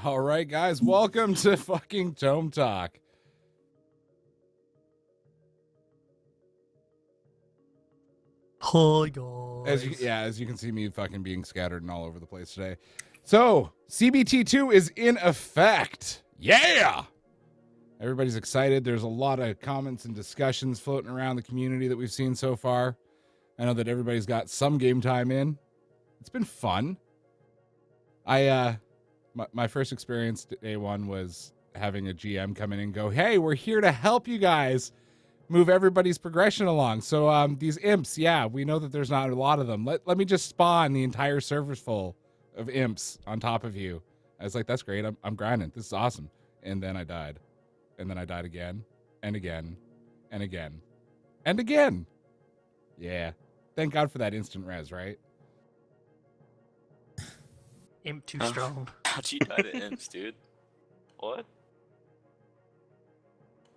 All right, guys, welcome to fucking Tome Talk. Hi guys. As you can see me fucking being scattered and all over the place today. So, CBT2 is in effect. Yeah! Everybody's excited. There's a lot of comments and discussions floating around the community that we've seen so far. I know that everybody's got some game time in. It's been fun. My first experience day one was having a GM come in and go, "Hey, we're here to help you guys move everybody's progression along. So these imps, yeah, we know that there's not a lot of them. Let me just spawn the entire server's full of imps on top of you." I was like, "That's great. I'm grinding. This is awesome." And then I died. And then I died again and again and again and again. Yeah. Thank God for that instant res, right? Imp too strong. How'd you die to imps, dude? What? I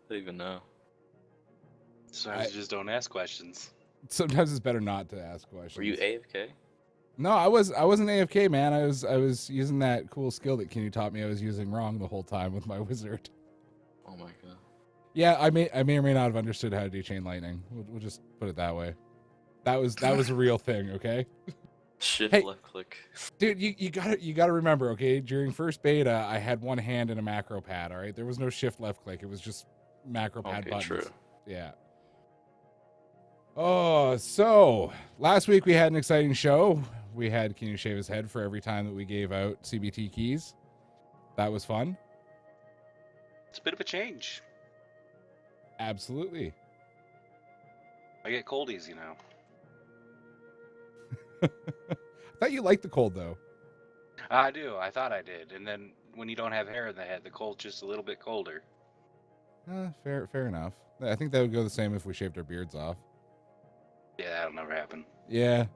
don't even know. Sometimes you just don't ask questions. Sometimes it's better not to ask questions. Were you AFK? No, I wasn't AFK, man. I was using that cool skill that Kenny taught me I was using wrong the whole time with my wizard. Oh my god. Yeah, I may or may not have understood how to do chain lightning. We'll just put it that way. That was a real thing, okay? Shift Hey. left click. Dude, you gotta remember, okay? During first beta, I had one hand in a macro pad. All right, there was no shift left click. It was just macro pad Okay, buttons. true. Yeah. Oh, so last week we had an exciting show. We had Can You Shave His Head for every time that we gave out CBT keys. That was fun. It's a bit of a change. Absolutely. I get coldies, you know. I thought you liked the cold though. I do. I thought I did. And then when you don't have hair in the head, the cold's just a little bit colder. Fair enough. I think that would go the same if we shaved our beards off. Yeah, that'll never happen. Yeah.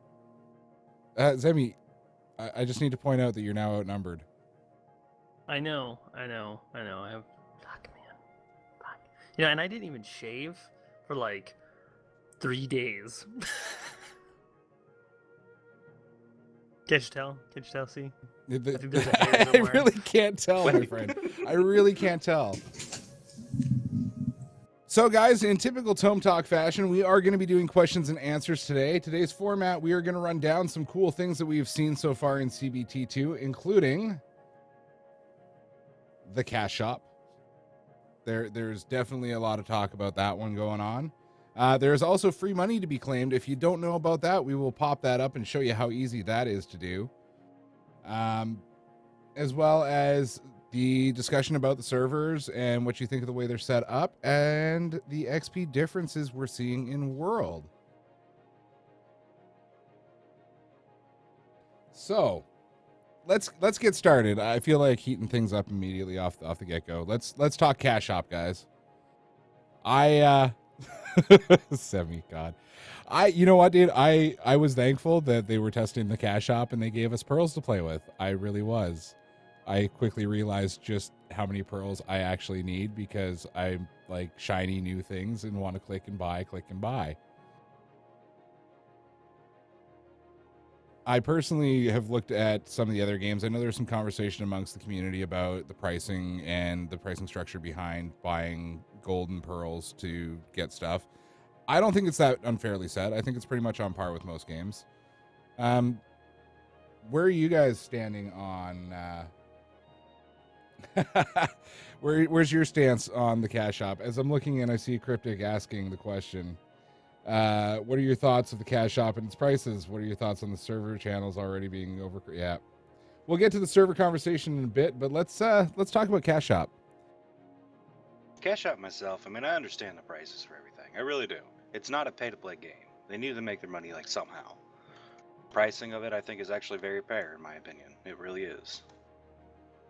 Zemi, I just need to point out that you're now outnumbered. I know. I have fuck man. Fuck. You know, and I didn't even shave for like 3 days. Can't you tell? See? I think there's a hair I somewhere. really can't tell, my friend. I really can't tell. So, guys, in typical Tome Talk fashion, we are going to be doing questions and answers today. Today's format, we are going to run down some cool things that we've seen so far in CBT2, including the cash shop. There's definitely a lot of talk about that one going on. There's also free money to be claimed. If you don't know about that, we will pop that up and show you how easy that is to do. As well as the discussion about the servers and what you think of the way they're set up and the XP differences we're seeing in World. So let's get started. I feel like heating things up immediately off the get-go. Let's talk cash shop, guys. God. You know what, dude? I was thankful that they were testing the cash shop and they gave us pearls to play with. I really was. I quickly realized just how many pearls I actually need because I like shiny new things and want to click and buy. I personally have looked at some of the other games. I know there's some conversation amongst the community about the pricing and the pricing structure behind buying golden pearls to get stuff. I don't think it's that unfairly set. I think it's pretty much on par with most games. Where are you guys standing on where's your stance on the cash shop? As I'm looking and I see Cryptic asking the question, what are your thoughts of the cash shop and its prices? What are your thoughts on the server channels already being over? Yeah, we'll get to the server conversation in a bit, but let's talk about cash shop. Cash out myself. I mean, I understand the prices for everything. I really do. It's not a pay-to-play game. They need to make their money like somehow. Pricing of it, I think, is actually very fair, in my opinion. It really is.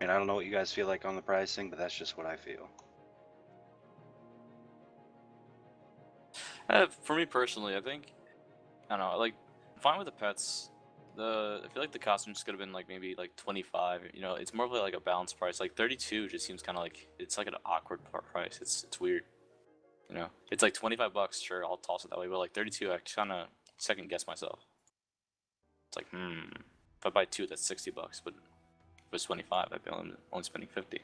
And I don't know what you guys feel like on the pricing, but that's just what I feel. For me personally, I think, I don't know, like, fine with the pets. I feel like the costumes could have been like maybe like 25. You know, it's more of like a balanced price. Like 32 just seems kind of like it's like an awkward price. It's weird. You know, it's like $25. Sure, I'll toss it that way. But like 32, I kind of second guess myself. It's like, if I buy two, that's $60. But it was 25, I'd be only spending 50.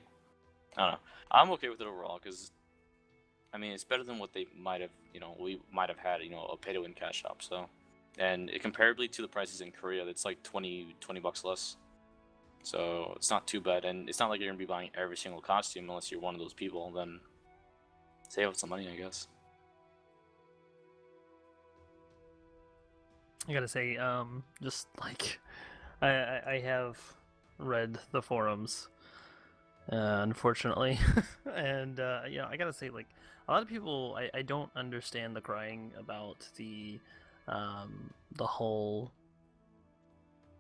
I don't know. I'm okay with it overall because, I mean, it's better than what they might have, we might have had, a pay-to-win cash shop. So, and comparably to the prices in Korea, it's like 20 bucks less. So it's not too bad, and it's not like you're gonna be buying every single costume unless you're one of those people. Then save up some money, I guess. I gotta say, just like I have read the forums, unfortunately, and I gotta say, like, a lot of people, I don't understand the crying about the whole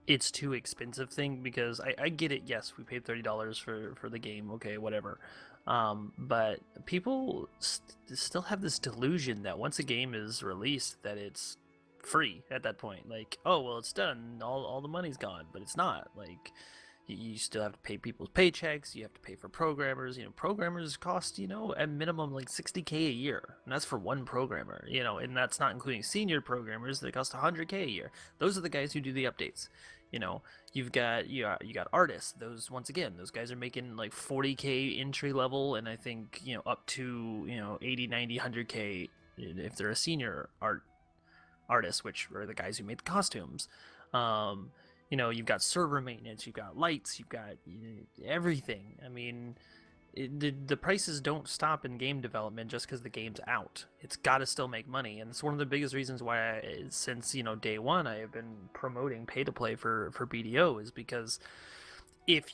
it's too expensive thing, because I get it. Yes, we paid $30 for the game. Okay, whatever. But people still have this delusion that once a game is released, that it's free at that point. Like, oh well, it's done. All the money's gone, but it's not. Like, you still have to pay people's paychecks. You have to pay for programmers. Programmers cost at minimum like $60K a year, and that's for one programmer. And that's not including senior programmers that cost $100K a year. Those are the guys who do the updates. You've got you got artists. Those, once again, those guys are making like $40K entry level, and I think up to 80, 90, 100K if they're a senior artist, which are the guys who made the costumes. You've got server maintenance, you've got lights, you've got everything. I mean, the prices don't stop in game development just because the game's out. It's got to still make money, and it's one of the biggest reasons why since day one, I have been promoting pay to play for BDO, is because if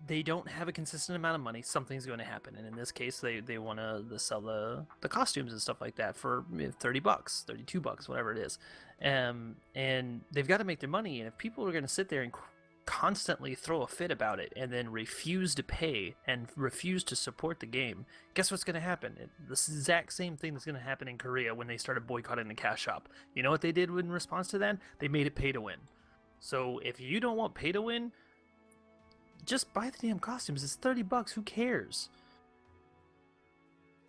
they don't have a consistent amount of money, something's going to happen. And in this case, they want to sell the costumes and stuff like that for $30, $32, whatever it is, and they've got to make their money. And if people are going to sit there and constantly throw a fit about it and then refuse to pay and refuse to support the game, guess what's going to happen? The exact same thing that's going to happen in Korea when they started boycotting the cash shop. You know what they did in response to that? They made it pay to win. So if you don't want pay to win, just buy the damn costumes. It's $30. Who cares?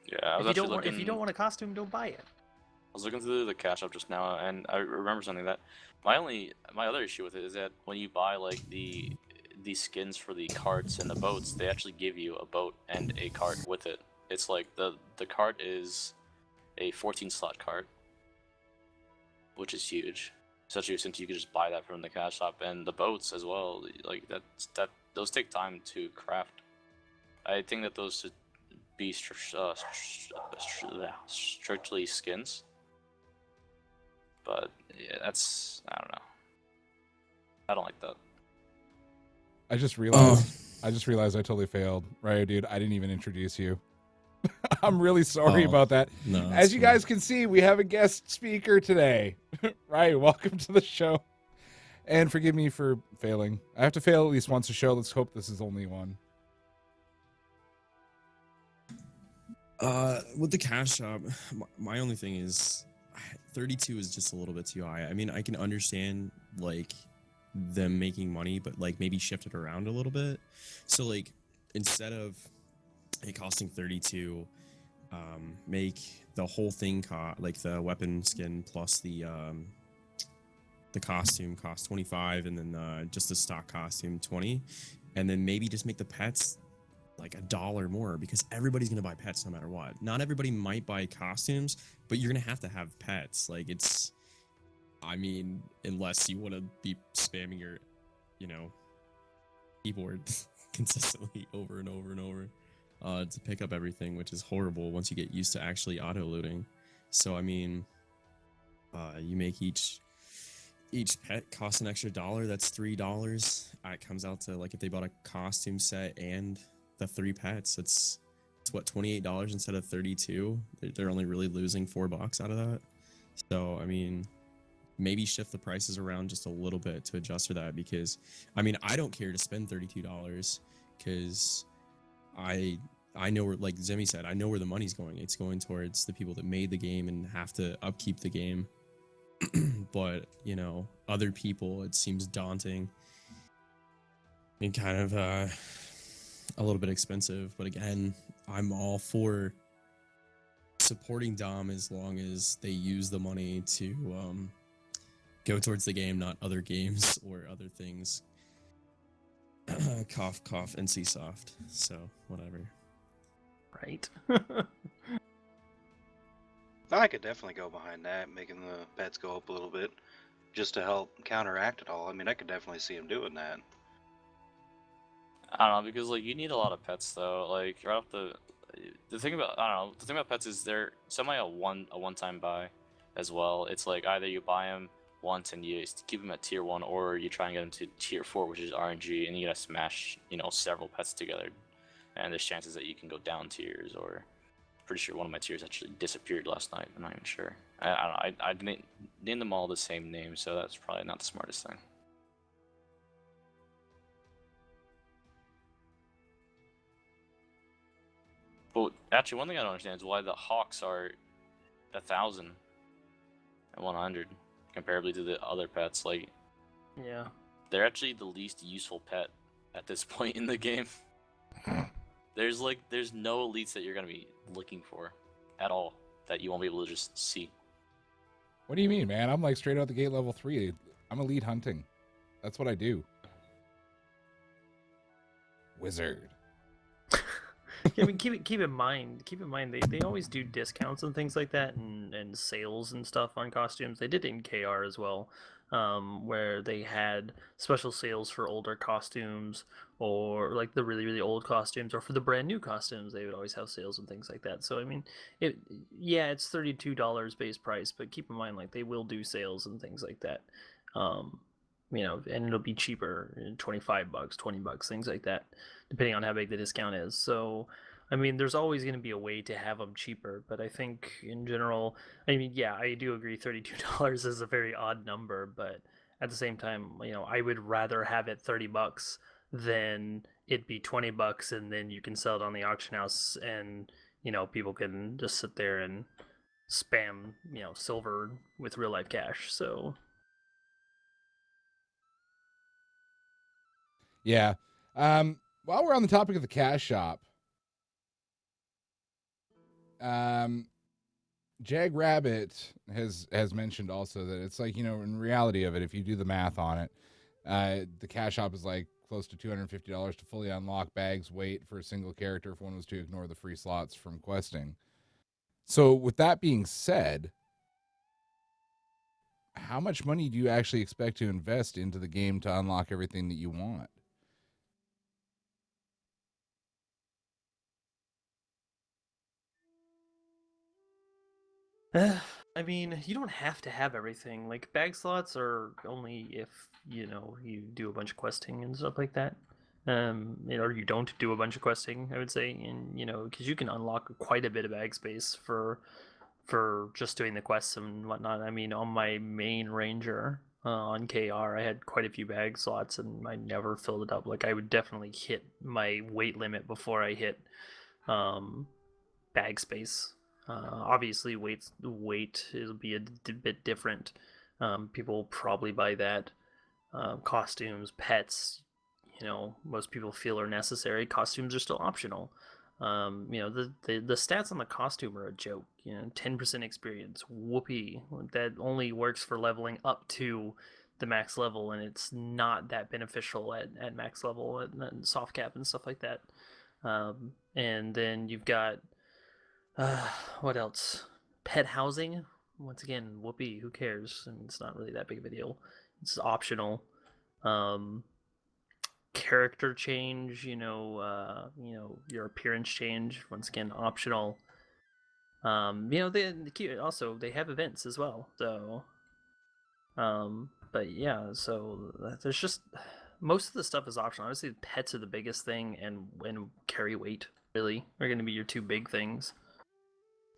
Yeah, I was if you don't want a costume, don't buy it. I was looking through the cash shop just now, and I remember something that my other issue with it is that when you buy like the skins for the carts and the boats, they actually give you a boat and a cart with it. It's like the cart is a 14 slot cart, which is huge, especially since you could just buy that from the cash shop, and the boats as well. Like those take time to craft. I think that those should be strictly skins. But yeah, I don't know. I don't like that. I just realized I totally failed. Right, dude? I didn't even introduce you. I'm really sorry about that. No, as you guys can see, we have a guest speaker today. Right, welcome to the show. And forgive me for failing. I have to fail at least once a show. Let's hope this is only one. With the cash shop, my only thing is 32 is just a little bit too high. I mean, I can understand like them making money, but like maybe shift it around a little bit. So like instead of it costing 32, make the whole thing like the weapon skin plus the costume cost 25, and then just the stock costume 20, and then maybe just make the pets like $1 more, because everybody's gonna buy pets no matter what. Not everybody might buy costumes, but you're gonna have to have pets. Like I mean, unless you want to be spamming your, keyboard consistently over and over and over to pick up everything, which is horrible once you get used to actually auto loading. So I mean, you make each pet cost an extra $1. That's $3. It comes out to, like, if they bought a costume set and the 3 pets, it's what, $28 instead of 32. They're only really losing $4 out of that. So I mean, maybe shift the prices around just a little bit to adjust for that, because I mean, I don't care to spend $32 because I know where, like Zemi said, I know where the money's going. It's going towards the people that made the game and have to upkeep the game. But other people, it seems daunting and kind of a little bit expensive. But again, I'm all for supporting Dom as long as they use the money to go towards the game, not other games or other things. Cough, cough, NC soft. So whatever. Right. I could definitely go behind that, making the pets go up a little bit, just to help counteract it all. I mean, I could definitely see him doing that. I don't know, because like you need a lot of pets though. Like right off the thing about I don't know, the thing about pets is they're semi a one time buy as well. It's like either you buy them once and you keep them at tier 1, or you try and get them to tier 4, which is RNG, and you gotta smash, you know, several pets together, and there's chances that you can go down tiers. Or pretty sure one of my tiers actually disappeared last night. I'm not even sure. I don't know. I named them all the same name, so that's probably not the smartest thing. But actually, one thing I don't understand is why the hawks are 1,000 and 100 comparably to the other pets. Like, Yeah. they're actually the least useful pet at this point in the game. There's no elites that you're gonna be looking for at all that you won't be able to just see. What do you mean, man? I'm like straight out the gate level 3. I'm elite hunting. That's what I do. Wizard. I mean, keep in mind they always do discounts and things like that, and sales and stuff on costumes. They did it in KR as well, where they had special sales for older costumes, or like the really old costumes, or for the brand new costumes. They would always have sales and things like that. So I mean, it's $32 base price, but keep in mind, like, they will do sales and things like that. And it'll be cheaper, $25, $20, things like that, depending on how big the discount is. So, I mean, there's always going to be a way to have them cheaper, but I think in general, I mean, yeah, I do agree $32 is a very odd number, but at the same time, I would rather have it $30 than it be $20 and then you can sell it on the auction house, and people can just sit there and spam silver with real life cash. So Yeah. While we're on the topic of the cash shop, Jag Rabbit has mentioned also that it's like, in reality of it, if you do the math on it, the cash shop is like close to $250 to fully unlock bags weight for a single character if one was to ignore the free slots from questing. So with that being said, how much money do you actually expect to invest into the game to unlock everything that you want? I mean, you don't have to have everything. Like, bag slots are only if you do a bunch of questing and stuff like that. Or you don't do a bunch of questing, I would say, and because you can unlock quite a bit of bag space for just doing the quests and whatnot. I mean, on my main ranger on KR, I had quite a few bag slots, and I never filled it up. Like, I would definitely hit my weight limit before I hit bag space. Obviously, weight will be a bit different. People probably buy that. Costumes, pets, most people feel are necessary. Costumes are still optional. The stats on the costume are a joke. 10% experience. Whoopee. That only works for leveling up to the max level, and it's not that beneficial at max level and soft cap and stuff like that. And then you've got what else? Pet housing. Once again, whoopee. Who cares? I mean, it's not really that big of a deal. It's optional. Um, Character change. Your appearance change. Once again, optional. They have events as well. So, but yeah. So there's just most of the stuff is optional. Obviously, pets are the biggest thing, and carry weight really are going to be your two big things.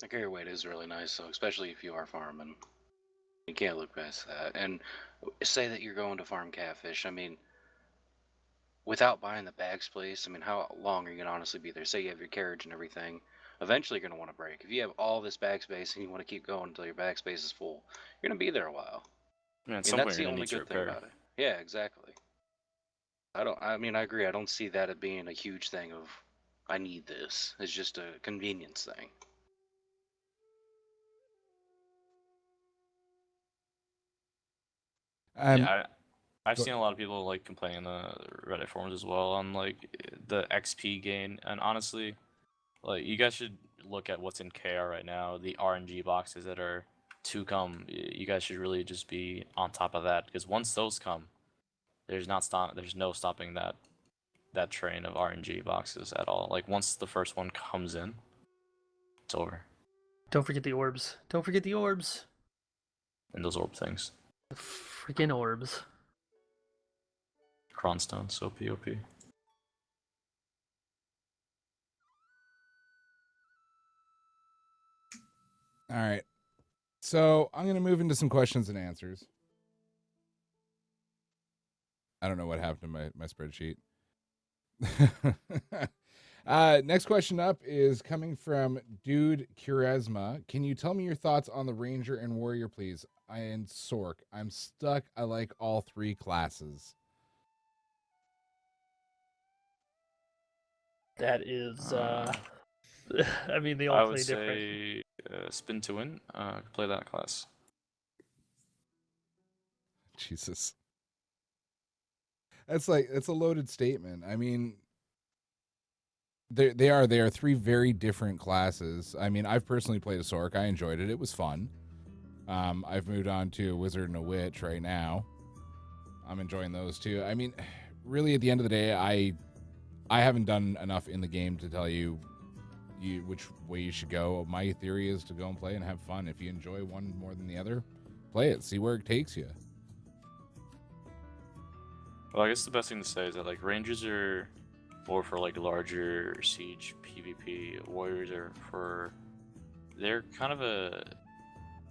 The carry weight is really nice, so especially if you are farming, you can't look past that. And say that you're going to farm catfish. I mean, without buying the bag space, I mean, how long are you gonna honestly be there? Say you have your carriage and everything. Eventually, you're gonna want to break. If you have all this bag space and you want to keep going until your bag space is full, you're gonna be there a while. I mean, at I mean, some point that's you're the gonna only need to good thing repair. about it. Yeah, exactly. I mean, I agree. I don't see that as being a huge thing of, I need this. It's just a convenience thing. Um, Yeah, I've Go- seen a lot of people like complaining in the Reddit forums as well on like the XP gain, and honestly, like you guys should look at what's in KR right now. The RNG boxes that are to come. You guys should really just be on top of that because once those come, there's no stopping that train of RNG boxes at all. Like once the first one comes in, it's over. Don't forget the orbs. Don't forget the orbs. And those orb things, The freaking orbs. Cronstone, so POP. All right. So I'm going to move into some questions and answers. I don't know what happened to my spreadsheet. Next question up is coming from Dude Kuresma. Can you tell me your thoughts on the Ranger and Warrior, please? And Sork. I'm stuck. I like all three classes. That is, I mean, they I all would play different. say spin to win. Play that class. Jesus. That's a loaded statement. I mean, they are three very different classes. I mean, I've personally played a Sork. I enjoyed it. It was fun. I've moved on to a Wizard and a Witch right now. I'm enjoying those too. I mean, really, at the end of the day, I haven't done enough in the game to tell you which way you should go. My theory is to go and play and have fun. If you enjoy one more than the other, play it. See where it takes you. Well, I guess the best thing to say is that like Rangers are more for like larger siege PvP. Warriors are for they're kind of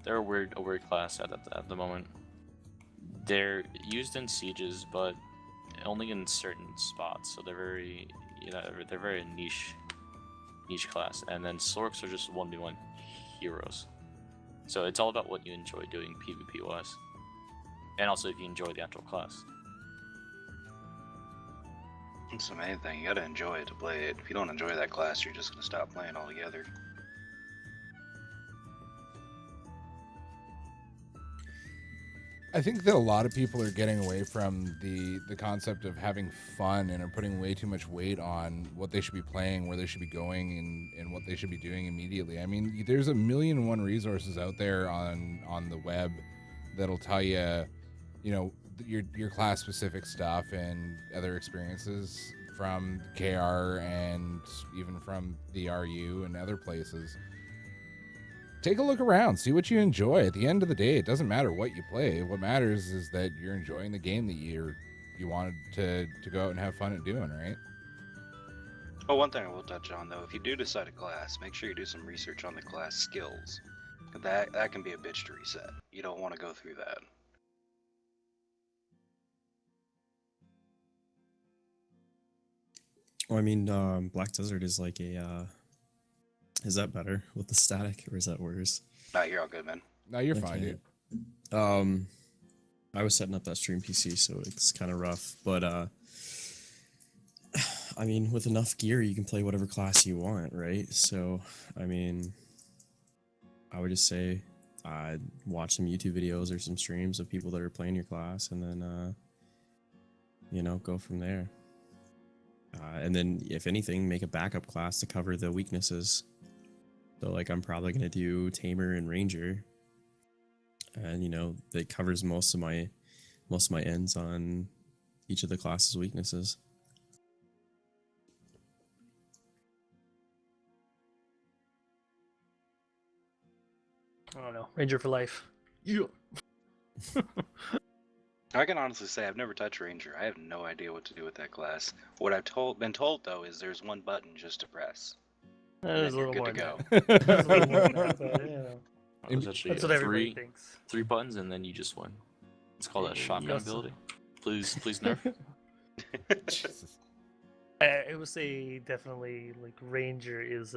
they're a weird class at the moment. They're used in sieges, but only in certain spots. So they're very they're very niche class. And then Slorks are just 1v1 heroes. So it's all about what you enjoy doing PvP wise, and also if you enjoy the actual class. It's the main thing. You gotta enjoy it to play it. If you don't enjoy that class, you're just gonna stop playing altogether. I think that a lot of people are getting away from the concept of having fun and are putting way too much weight on what they should be playing, where they should be going, and what they should be doing immediately. I mean, there's a million and one resources out there on the web that'll tell you, your class specific stuff and other experiences from KR and even from the RU and other places. Take a look around, see what you enjoy. At the end of the day, it doesn't matter what you play. What matters is that you're enjoying the game that you wanted to go out and have fun at doing, right? Oh, one thing I will touch on though, if you do decide a class, make sure you do some research on the class skills. That can be a bitch to reset. You don't want to go through that. Well, I mean, Black Desert is like a. Is that better with the static, or is that worse? Nah, you're all good, man. No, you're fine, Okay. dude. I was setting up that stream PC, so it's kind of rough. But I mean, with enough gear, you can play whatever class you want, right? So, I mean, I would just say, watch some YouTube videos or some streams of people that are playing your class, and then, go from there. And then, if anything, make a backup class to cover the weaknesses. So, like, I'm probably gonna do Tamer and Ranger, and that covers most of my ends on each of the class's weaknesses. I don't know. Ranger for life. Yeah. I can honestly say I've never touched Ranger. I have no idea what to do with that class. What I've been told though is there's one button just to press. There's a Then little you're more good than to that. There's a little more than that, but, There's actually that's what everybody thinks. three buttons, and then you just win. It's called a shotgun Yes. ability. Please nerf. Jesus. I would say definitely like Ranger is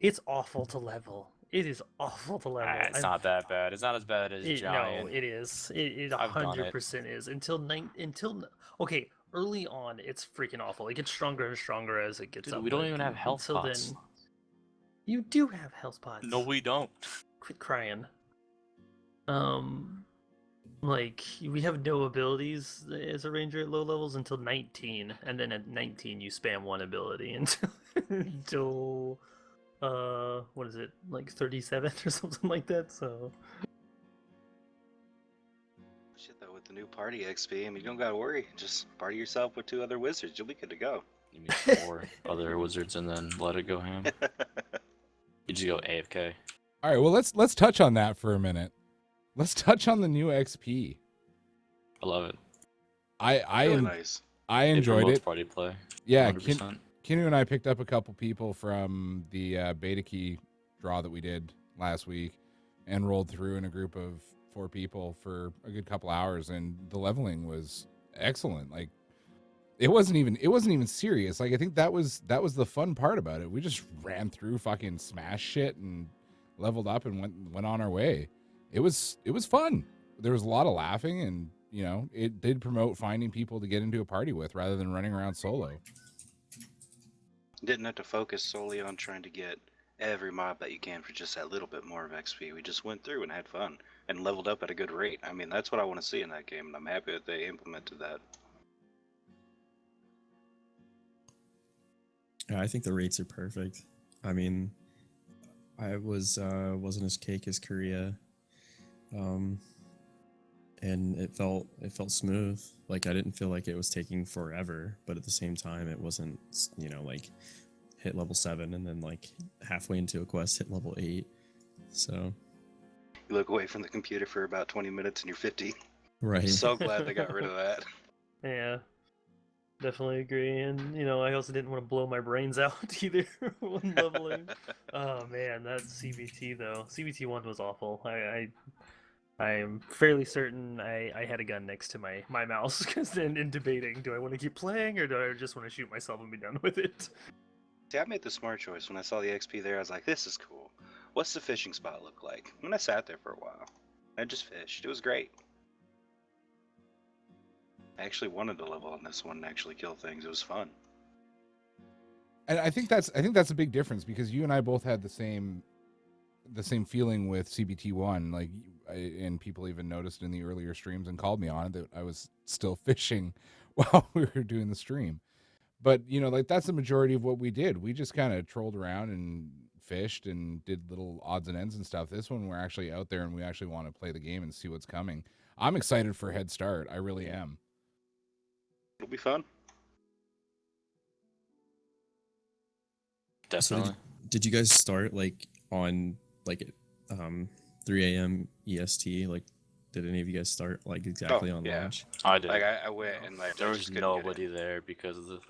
it's awful to level. It is awful to level. It's not that bad. It's not as bad as Giant. No, it is. It I've done it. 100% is until okay. Early on, it's freaking awful. It gets stronger and stronger as it gets Dude, up. we don't but even have health until pots. then, you do have health pots. No, we don't. Quit crying. Like, we have no abilities as a ranger at low levels until 19, and then at 19 you spam one ability until until what is it, like 37 or something like that. So Shit, though, with the new party XP, I mean, you don't gotta worry. Just party yourself with 2 other wizards. You'll be good to go. You mean 4 other wizards and then let it go ham. You just go AFK. All right, well let's touch on that for a minute. Let's touch on the new XP. I love it. I nice. I It enjoyed promotes it. party play. Yeah, 100%. Kinu and I picked up a couple people from the beta key draw that we did last week and rolled through in a group of 4 people for a good couple hours, and the leveling was excellent. Like it wasn't even serious. Like I think that was the fun part about it. We just ran through fucking smash shit and leveled up and went on our way. It was fun. There was a lot of laughing, and you know, it did promote finding people to get into a party with rather than running around solo. Didn't have to focus solely on trying to get every mob that you can for just that little bit more of XP. We just went through and had fun and leveled up at a good rate. I mean, that's what I want to see in that game, and I'm happy that they implemented that. Yeah, I think the rates are perfect. I mean, I wasn't as cake as Korea, and it felt smooth. Like I didn't feel like it was taking forever, but at the same time, it wasn't, you know, like hit level 7 and then like halfway into a quest hit level 8. So You look away from the computer for about 20 minutes and you're 50. right. So glad they got rid of that. yeah, definitely agree. And you know, I also didn't want to blow my brains out either when leveling. Oh man, that CBT though. CBT 1 was awful. I am fairly certain I had a gun next to my mouse because then in debating, do I want to keep playing or do I just want to shoot myself and be done with it? See, I made the smart choice. When I saw the XP there, I was like, this is cool. What's the fishing spot look like? And I sat there for a while. I just fished. It was great. I actually wanted to level on this one and actually kill things. It was fun. And I think that's a big difference because you and I both had the same feeling with CBT1. Like, and people even noticed in the earlier streams and called me on it that I was still fishing while we were doing the stream. But you know, like that's the majority of what we did. We just kind of trolled around and fished and did little odds and ends and stuff. This one we're actually out there and we actually want to play the game and see what's coming. I'm excited for Head Start. I really am. It'll be fun. Definitely. So did you guys start like on like 3 a.m. EST? Like, did any of you guys start like exactly on yeah. launch? I did. Like I went and like There I was just couldn't get nobody in. there because of the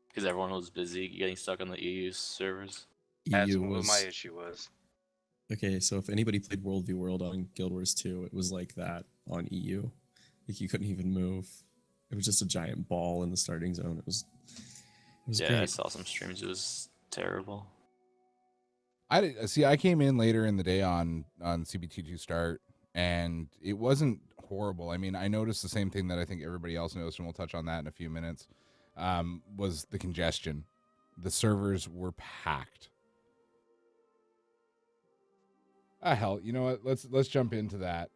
because everyone was busy getting stuck on the EU servers. That's EU what was my issue was. okay. So if anybody played World v World on Guild Wars 2, it was like that on EU. Like you couldn't even move. It was just a giant ball in the starting zone. It was Yeah, great. I saw some streams. It was terrible. I came in later in the day on CBT2 start, and it wasn't horrible. I mean, I noticed the same thing that I think everybody else noticed, and we'll touch on that in a few minutes. Was the congestion? The servers were packed. Hell, you know what? Let's jump into that.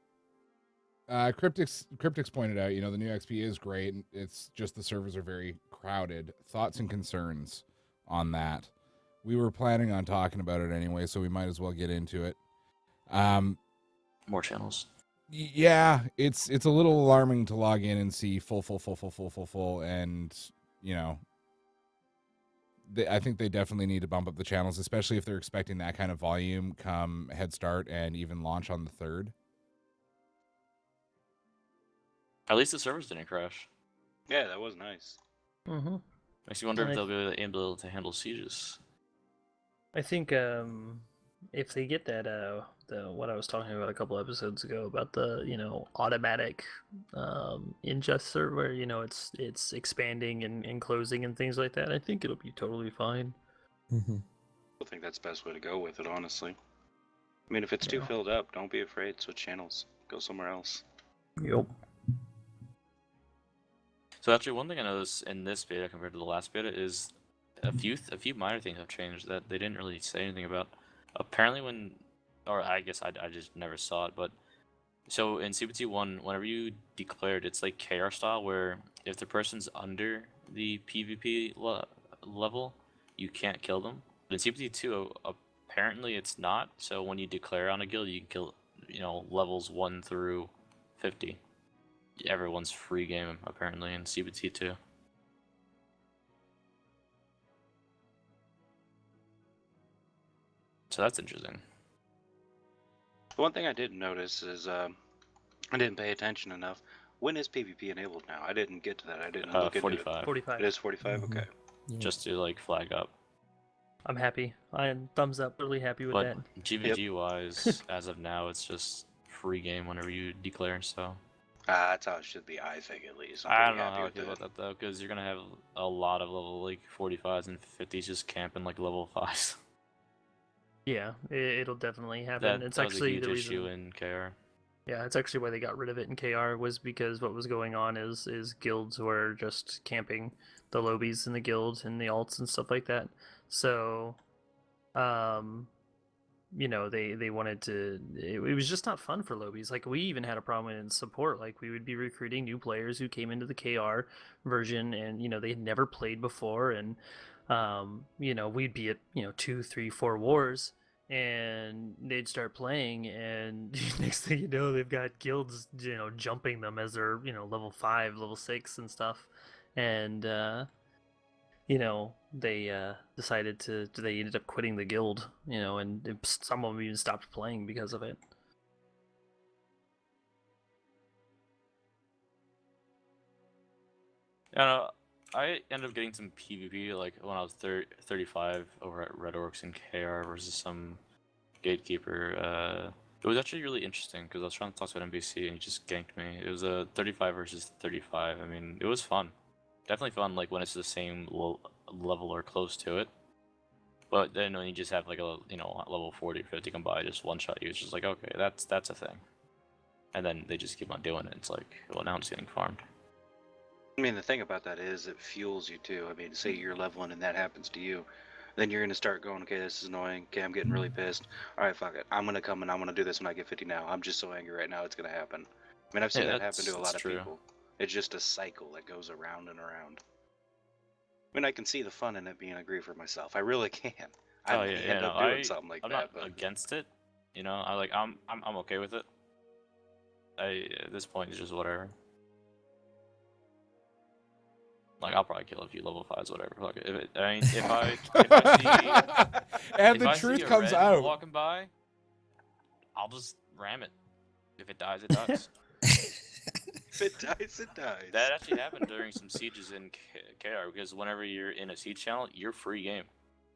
Cryptix pointed out, you know, the new XP is great. It's just the servers are very crowded. Thoughts and concerns on that? We were planning on talking about it anyway, so we might as well get into it. More channels. Yeah, it's a little alarming to log in and see full, and you know, I think they definitely need to bump up the channels, especially if they're expecting that kind of volume come Head Start and even launch on the 3rd. At least the servers didn't crash. Yeah, that was nice. Mm-hmm. Makes you wonder if Nice. they'll be able to handle sieges. I think if they get that the what I was talking about a couple episodes ago about the, you know, automatic ingest server, you know, it's expanding and closing and things like that, I think it'll be totally fine. Mm-hmm. I think that's the best way to go with it, honestly. I mean, if it's too Yeah. filled up, don't be afraid. Switch channels. Go somewhere else. Yep. So actually, one thing I noticed in this beta compared to the last beta is a few minor things have changed that they didn't really say anything about. Apparently, or I guess I just never saw it, but So in CBT1, whenever you declared, it's like KR style, where if the person's under the PvP level, you can't kill them. But in CBT2, apparently it's not. So when you declare on a guild, you can kill, levels 1 through 50. Everyone's free game apparently in CBT2. So that's interesting. One thing I didn't notice is I didn't pay attention enough. When is PvP enabled now? I didn't get to that. I didn't look into it. 45. 45. It is 45? Mhm. Okay. Yeah. Just to like flag up. I'm happy. I'm thumbs up. Really happy with But that. GVG wise, as of now, it's just free game whenever you declare. So That's how it should be, I think, at least. I'm I pretty don't know happy how I with feel it. about that though, because you're gonna have a lot of level like 45s and 50s just camping like level 5s. Yeah, it'll definitely happen. It's that was a actually huge the issue reason. in KR. Yeah, it's actually why they got rid of it in KR was because what was going on is guilds were just camping the lobbies in the guild and the alts and stuff like that. So, they wanted to. It was just not fun for lobbies. Like we even had a problem in support. Like we would be recruiting new players who came into the KR version, and they had never played before, and we'd be at 2, 3, 4 wars, and they'd start playing, and next thing you know, they've got guilds jumping them as they're level 5, level 6, and stuff, and they decided they ended up quitting the guild, and some of them even stopped playing because of it. Yeah, I ended up getting some PvP like when I was 35 over at Red Orcs in KR versus some gatekeeper. It was actually really interesting because I was trying to talk to an NPC and he just ganked me. It was a 35 versus 35. I mean, it was fun. Definitely fun, like when it's the same level or close to it. But then when you just have like a level 40 or 50 come by, just one shot you, it's just like, okay, that's a thing. And then they just keep on doing it. It's like, well, now I'm just getting farmed. I mean, the thing about that is it fuels you too. I mean, say you're leveling and that happens to you, then you're going to start going, okay, this is annoying. Okay, I'm getting really pissed. All right, fuck it. I'm going to come and I'm going to do this when I get 50 now. I'm just so angry right now, it's going to happen. I mean, I've seen Yeah, that happen to a that's lot of true. people. It's just a cycle that goes around and around. I mean, I can see the fun in it being a griefer myself. I really can. I Oh may yeah, end no, up doing something like I'm that, not but against it. I'm okay with it. At this point, it's just whatever. Like I'll probably kill a few level 5s, whatever. Fuck it. If I see And if the I see truth a comes red out. walking by, I'll just ram it. If it dies, it dies. if it dies, it dies. That actually happened during some sieges in KR because whenever you're in a siege channel, you're free game.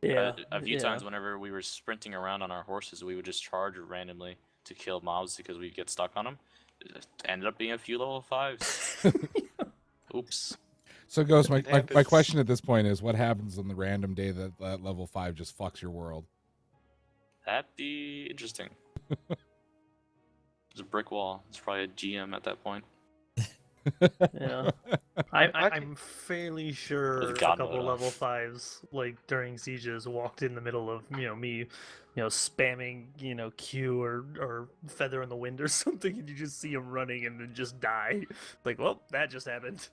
Yeah, A few times whenever we were sprinting around on our horses, we would just charge randomly to kill mobs because we'd get stuck on them. It ended up being a few level 5s. Oops. So, Ghost, my happens. question at this point is, what happens on the random day that level 5 just fucks your world? That'd be interesting. There's a brick wall. It's probably a GM at that point. Yeah. I'm fairly sure With a God couple mode level off. 5s, like during sieges, walked in the middle of me, spamming Q or feather in the wind or something, and you just see them running and then just die. Like, well, that just happened.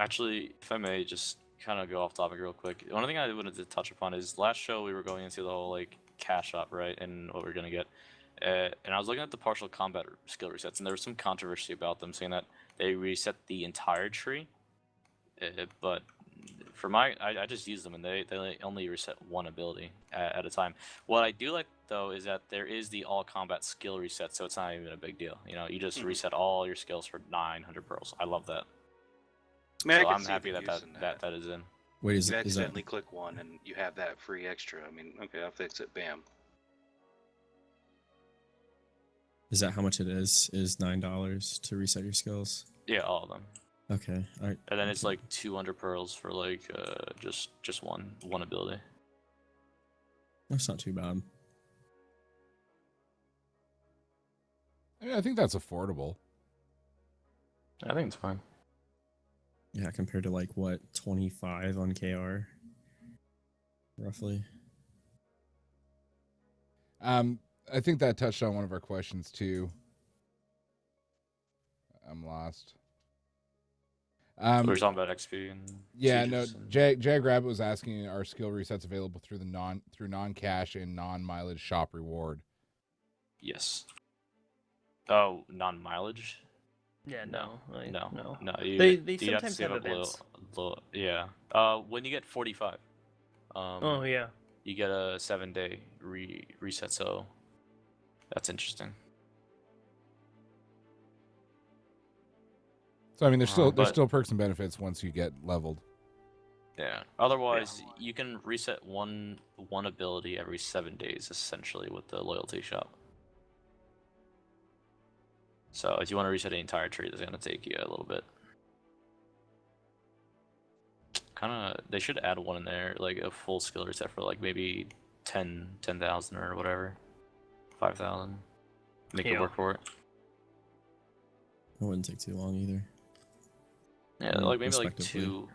Actually, if I may just kind of go off topic real quick, one thing I wanted to touch upon is last show we were going into the whole like cash shop, right, and what we're gonna get. And I was looking at the partial combat skill resets, and there was some controversy about them saying that they reset the entire tree. But for I just use them, and they only reset one ability at a time. What I do like though is that there is the all combat skill reset, so it's not even a big deal. You just reset all your skills for 900 pearls. I love that. I mean, I So can I'm see happy the that use in that is in. Wait, You is that accidentally click one and you have that free extra. I mean, okay, I'll fix it. Bam. how much it is? Is $9 to reset your skills? Yeah, all of them. Okay, all right. And then it's like 200 pearls for like just one ability. That's not too bad. I think that's affordable. I think it's fine. Yeah, compared to like what 25 on KR, roughly. I think that touched on one of our questions too. I'm lost. We were talking about XP and Yeah, no. sieges and... Jag Rabbit was asking, are skill resets available through non-cash and non-mileage shop reward? Yes. Oh, non-mileage? Yeah, No. no, No. no. You They you have to sometimes save have up events. yeah. When you get 45, Oh yeah. you get a 7-day reset. So that's interesting. So I mean, there's But still perks and benefits once you get leveled. yeah. Otherwise, you can reset one ability every 7 days, essentially, with the loyalty shop. So if you want to reset the entire tree, that's gonna take you a little bit. They should add one in there, like a full skill reset for like maybe 10,000 or whatever, 5,000. Make it work for it. It wouldn't take too long either. Yeah, like maybe like Respectively.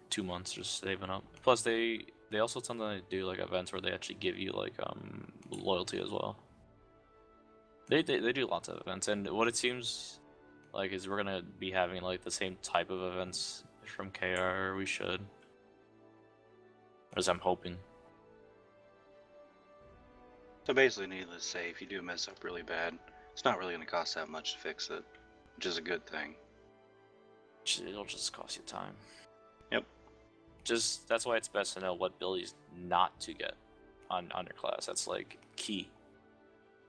2 months just saving up. Plus they also sometimes do like events where they actually give you like loyalty as well. They do lots of events, and what it seems like is we're gonna be having like the same type of events from KR. We should, as I'm hoping. So basically, needless to say, if you do mess up really bad, it's not really going to cost that much to fix it, which is a good thing. It'll just cost you time. Yep. That's why it's best to know what abilities not to get on your class. That's like key.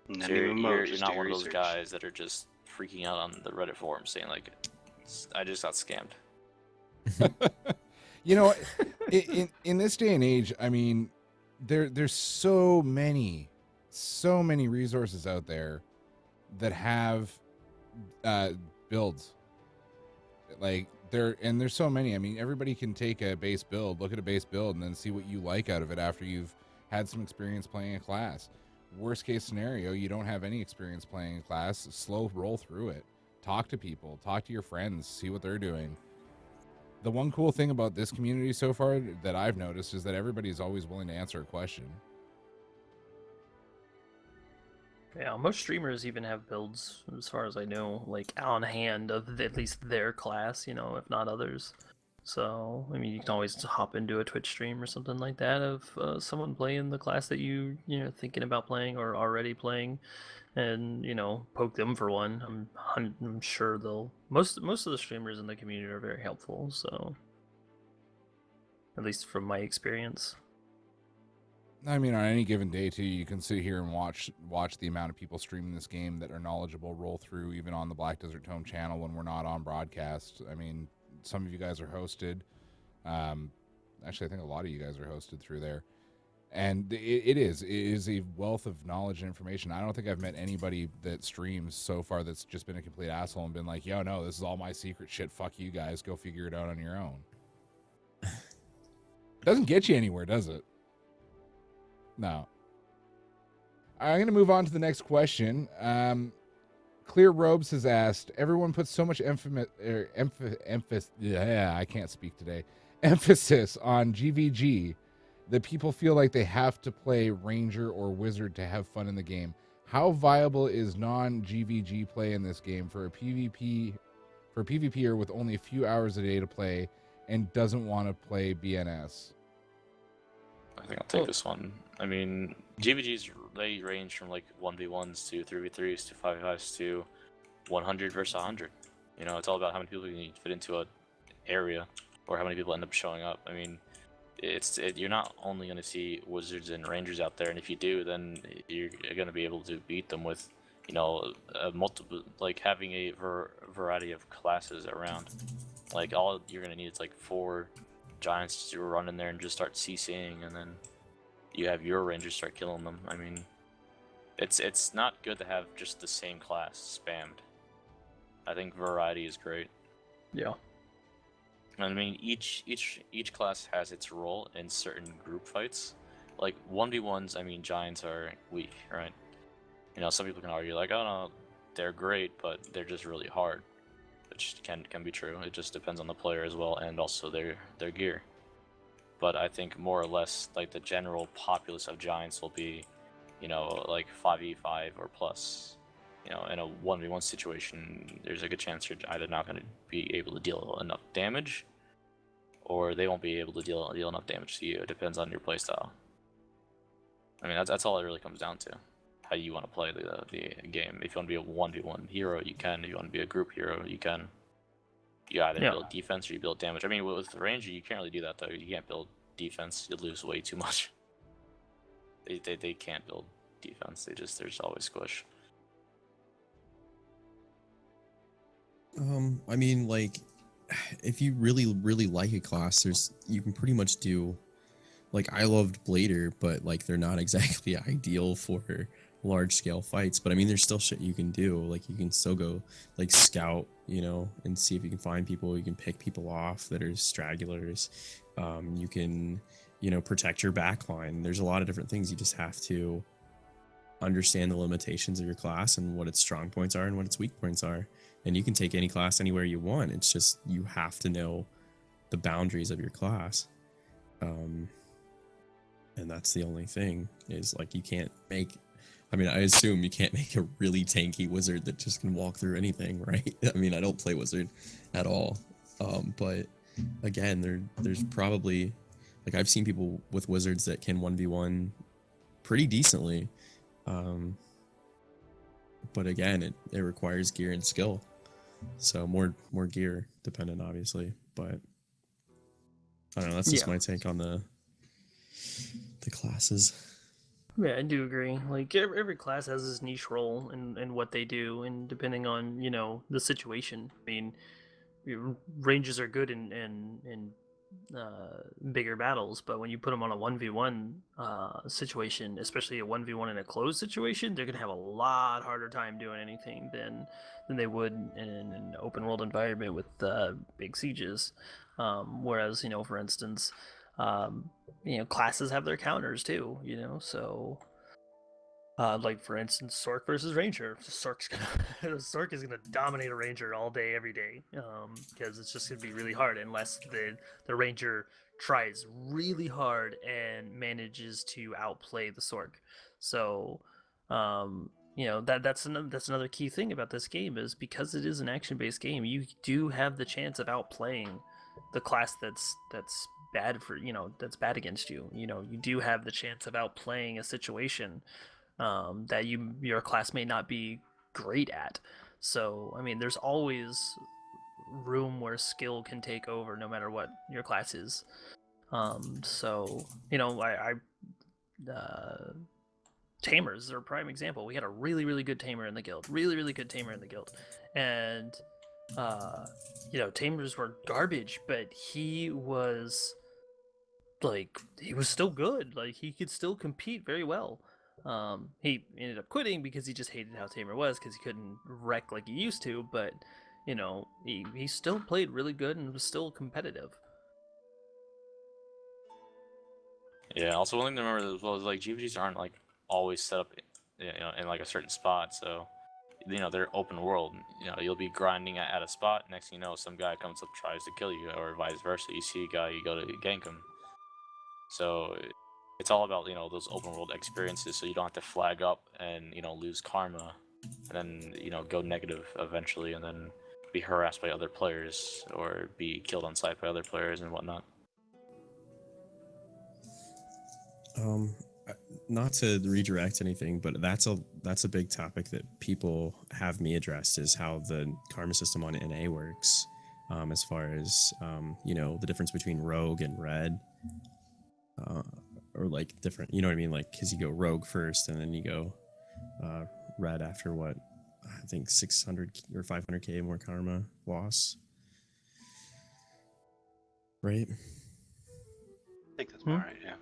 And So then even more, you're just not do one of those research. guys that are just freaking out on the Reddit forum saying like, I just got scammed. You know, in this day and age, I mean, there's so many resources out there that have builds. Like there's so many. I mean, everybody can take a base build, look at a base build, and then see what you like out of it after you've had some experience playing a class. Worst case scenario, you don't have any experience playing a class. Slow roll through it. Talk to people. Talk to your friends. See what they're doing. The one cool thing about this community so far that I've noticed is that everybody's always willing to answer a question. Yeah, most streamers even have builds, as far as I know, like on hand of at least their class, if not others. So, I mean, you can always hop into a Twitch stream or something like that of someone playing the class that you're thinking about playing or already playing, and poke them for one. I'm sure they'll most of the streamers in the community are very helpful. So, at least from my experience. I mean, on any given day too, you can sit here and watch the amount of people streaming this game that are knowledgeable roll through, even on the Black Desert Tome channel when we're not on broadcast. I mean, some of you guys are hosted. Actually, I think a lot of you guys are hosted through there, and it is a wealth of knowledge and information. I don't think I've met anybody that streams so far that's just been a complete asshole and been like, "Yo, no, this is all my secret shit. Fuck you guys. Go figure it out on your own." Doesn't get you anywhere, does it? No. I'm going to move on to the next question. Clear Robes has asked, everyone puts so much I can't speak today. Emphasis on GVG that people feel like they have to play Ranger or Wizard to have fun in the game. How viable is non-GVG play in this game for a PvPer with only a few hours a day to play and doesn't want to play BNS? I think I'll take this one. I mean, GVGs, they range from like 1v1s to 3v3s to 5v5s to 100 versus 100. It's all about how many people you need to fit into an area or how many people end up showing up. I mean, you're not only going to see Wizards and Rangers out there, and if you do, then you're going to be able to beat them with, multiple, like having a variety of classes around. Like all you're going to need is like 4 Giants to run in there and just start CCing, and then you have your Rangers start killing them. I mean, it's not good to have just the same class spammed. I think variety is great. Yeah. I mean, each class has its role in certain group fights. Like 1v1s, I mean, Giants are weak, right? Some people can argue like, oh no, they're great, but they're just really hard, which can be true. It just depends on the player as well, and also their gear. But I think more or less, like the general populace of Giants will be, like 5v5 or plus, in a 1v1 situation, there's a good chance you're either not going to be able to deal enough damage, or they won't be able to deal enough damage to you. It depends on your playstyle. I mean, that's all it really comes down to. How you want to play the game. If you want to be a 1v1 hero, you can. If you want to be a group hero, you can. You either build defense or you build damage. I mean, with the Ranger, you can't really do that, though. You can't build defense. You'll lose way too much. They can't build defense. They're just always squish. I mean, like, if you really, really like a class, you can pretty much do, like, I loved Blader, but, like, they're not exactly ideal for large-scale fights, but, I mean, there's still shit you can do. Like, you can still go, like, scout, and see if you can find people. You can pick people off that are stragglers. You can, protect your backline. There's a lot of different things. You just have to understand the limitations of your class and what its strong points are and what its weak points are. And you can take any class anywhere you want. It's just you have to know the boundaries of your class. And that's the only thing is, like, you can't make... I mean, I assume you can't make a really tanky wizard that just can walk through anything, right? I mean, I don't play wizard at all. But again, there's probably... Like, I've seen people with wizards that can 1v1 pretty decently. But again, it requires gear and skill. So more gear dependent, obviously. But I don't know, that's just my take on the classes. Yeah, I do agree. Like, every class has this niche role in what they do, and depending on, the situation. I mean, ranges are good in bigger battles, but when you put them on a 1v1 situation, especially a 1v1 in a closed situation, they're gonna have a lot harder time doing anything than they would in an open world environment with big sieges. Whereas, for instance, classes have their counters too, so like, for instance, Sork versus Ranger. Sork is gonna dominate a Ranger all day, every day, because it's just gonna be really hard unless the Ranger tries really hard and manages to outplay the Sork. So, that's another key thing about this game is because it is an action-based game, you do have the chance of outplaying the class that's bad for that's bad against you. You do have the chance of outplaying a situation that your class may not be great at. So, I mean, there's always room where skill can take over no matter what your class is. So, Tamers are a prime example. We had a really, really good Tamer in the guild. Really, really good Tamer in the guild. And, Tamers were garbage, but he was still good. Like, he could still compete very well. He ended up quitting because he just hated how Tamer was because he couldn't wreck like he used to, but he still played really good and was still competitive. Yeah, also one thing to remember as well is, like, GVGs aren't, like, always set up in like a certain spot, so they're open world. You'll be grinding at a spot, next thing you know, some guy comes up, tries to kill you, or vice versa. You see a guy, you go to gank him. So it's all about, those open world experiences, so you don't have to flag up and, lose karma, and then, go negative eventually, and then be harassed by other players, or be killed on sight by other players and whatnot. Not to redirect anything, but that's a big topic that people have me addressed, is how the karma system on NA works, as far as the difference between rogue and red, or like different, you know what I mean, like, because you go rogue first and then you go red after what I think 600 or 500k more karma loss, right? I think that's about right, yeah.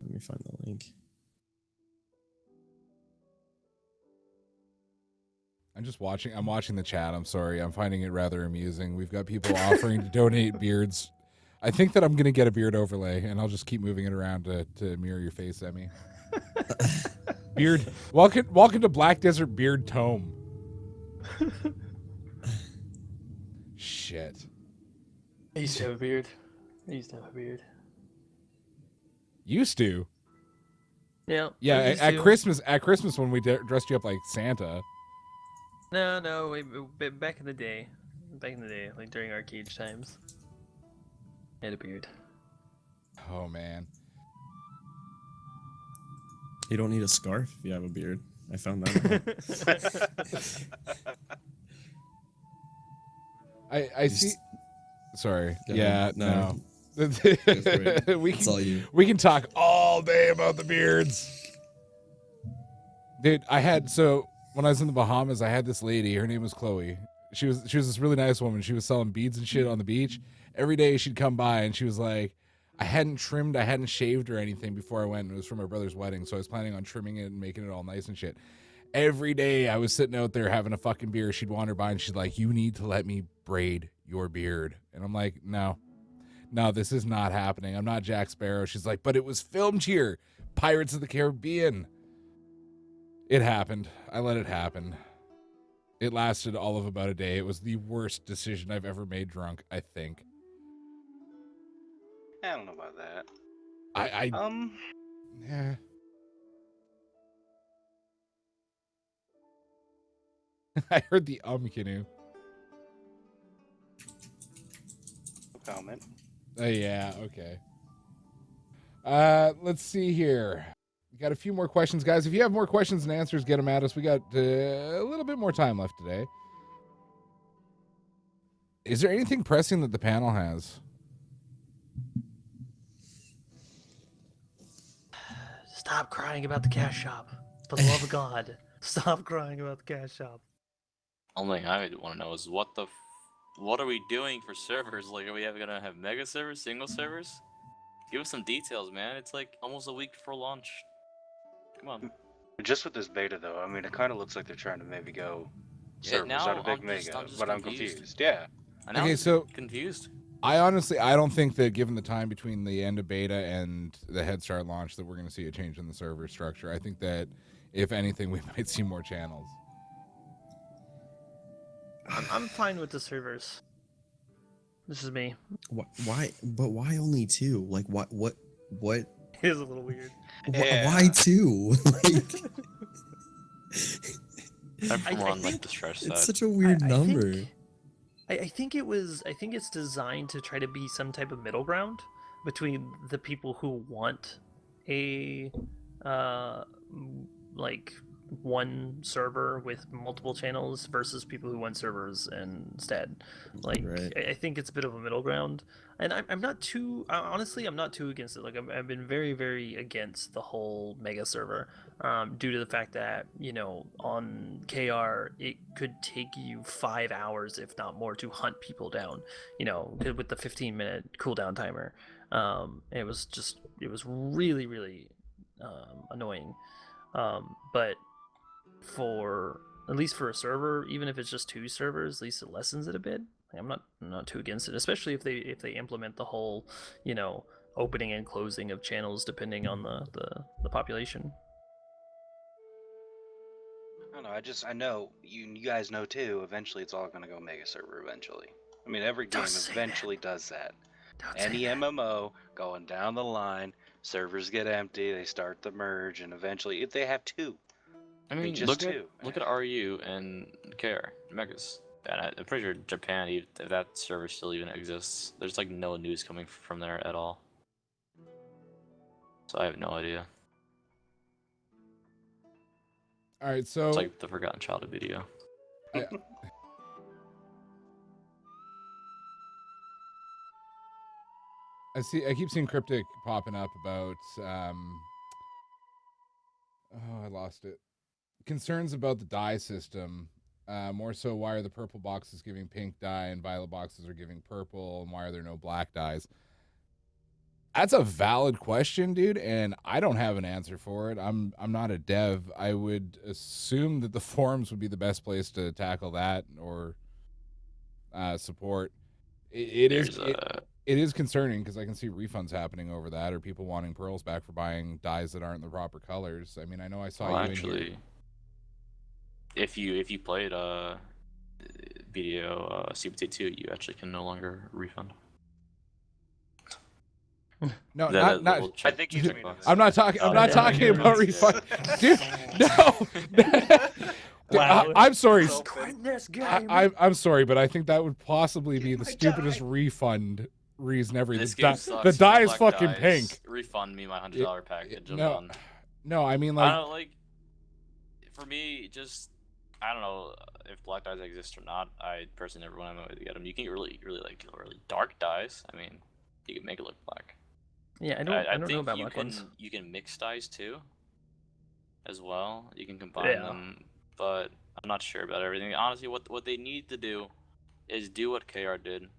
Let me find the link. I'm watching the chat. I'm sorry. I'm finding it rather amusing. We've got people offering to donate beards. I think that I'm going to get a beard overlay, and I'll just keep moving it around to mirror your face at me. Beard. Welcome to Black Desert Beard Tome. Shit. I used to have a beard. Used to? Yeah, I used at to. Christmas when we dressed you up like Santa. No, back in the day, like during our cage times, I had a beard. Oh man. You don't need a scarf if you have a beard. I found that out. I see. Sorry. Go Yeah. ahead. No. Go for it. we It's can all you. we can talk all day about the beards. Dude, when I was in the Bahamas, I had this lady. Her name was Chloe. She was this really nice woman. She was selling beads and shit on the beach. Every day she'd come by and she was like, I hadn't shaved or anything before I went. It was for my brother's wedding, so I was planning on trimming it and making it all nice and shit. Every day I was sitting out there having a fucking beer. She'd wander by and she's like, you need to let me braid your beard. And I'm like, no, this is not happening. I'm not Jack Sparrow. She's like, but it was filmed here. Pirates of the Caribbean. It happened. I let it happen. It lasted all of about a day. It was the worst decision I've ever made drunk, I think. I don't know about that. Yeah. I heard the canoe. No comment. Yeah, okay. Let's see here. We got a few more questions, guys. If you have more questions and answers, get them at us. We got a little bit more time left today. Is there anything pressing that the panel has? Stop crying about the cash shop. For the love of God, stop crying about the cash shop. Only thing I would want to know is what are we doing for servers? Like, are we gonna have mega servers, single servers? Give us some details, man. It's like almost a week before launch. Come on. Just with this beta, though, I mean, it kind of looks like they're trying to maybe go Yeah, servers now out of Big I'm Mega, just but I'm confused. confused. Yeah. Okay, so confused. I don't think that given the time between the end of beta and the Head Start launch that we're going to see a change in the server structure. I think that if anything, we might see more channels. I'm fine with the servers. This is me. Why? But why only two? Like, what? It is a little weird. Yeah. Why two? Like, I'm more on think like the stretch side. it's such a weird number. I think it's designed to try to be some type of middle ground between the people who want a like one server with multiple channels versus people who want servers instead. Like, Right. I think it's a bit of a middle ground, and I'm not too honestly, I'm not too against it. Like, I've been very, very against the whole mega server, due to the fact that, you know, on KR it could take you 5 hours, if not more, to hunt people down. You know, with the 15-minute cooldown timer. It was really, really annoying. But for at least for a server, even if it's just 2 servers, at least it lessens it a bit. I'm not too against it, especially if they implement the whole, you know, opening and closing of channels depending on the population. I don't know. I know you guys know too. Eventually, it's all gonna go mega server. Eventually, I mean, every game Don't say eventually does that. Don't say Any that. MMO going down the line, servers get empty. They start the merge, and eventually, if they have two, I mean, just look two. at RU and KR Megas. And I'm pretty sure Japan, if that server still even exists, there's like no news coming from there at all. So I have no idea. All right, so It's like the Forgotten Childhood video. I keep seeing Cryptic popping up about I lost it. Concerns about the dye system. More so, why are the purple boxes giving pink dye and violet boxes are giving purple, and why are there no black dyes? That's a valid question, dude, and I don't have an answer for it. I'm not a dev. I would assume that the forums would be the best place to tackle that or support. It is concerning because I can see refunds happening over that, or people wanting pearls back for buying dyes that aren't the proper colors. I mean, I know I saw Well, you actually, in here. if you played BDO CPT2, you actually can no longer refund. No, That not. little I think he's check meaning box. I'm not talking. I'm Oh, not yeah, talking yeah. about refund, dude. No. Wow. I'm sorry. So Quit this game. I'm sorry, but I think that would possibly be Get the my stupidest die. refund reason ever. This The game die, sucks. the You got die is black fucking dice. pink. Refund me my $100 It- package. I'm no, done. no, I mean I like don't like. For me, just I don't know if black dice exist or not. I personally never went out to get them. You can get really dark dice. I mean, you can make it look black. Yeah, I don't think know about you black can ones. you can mix dice too, as well. You can combine Yeah. them, but I'm not sure about everything. Honestly, what they need to do is do what KR did,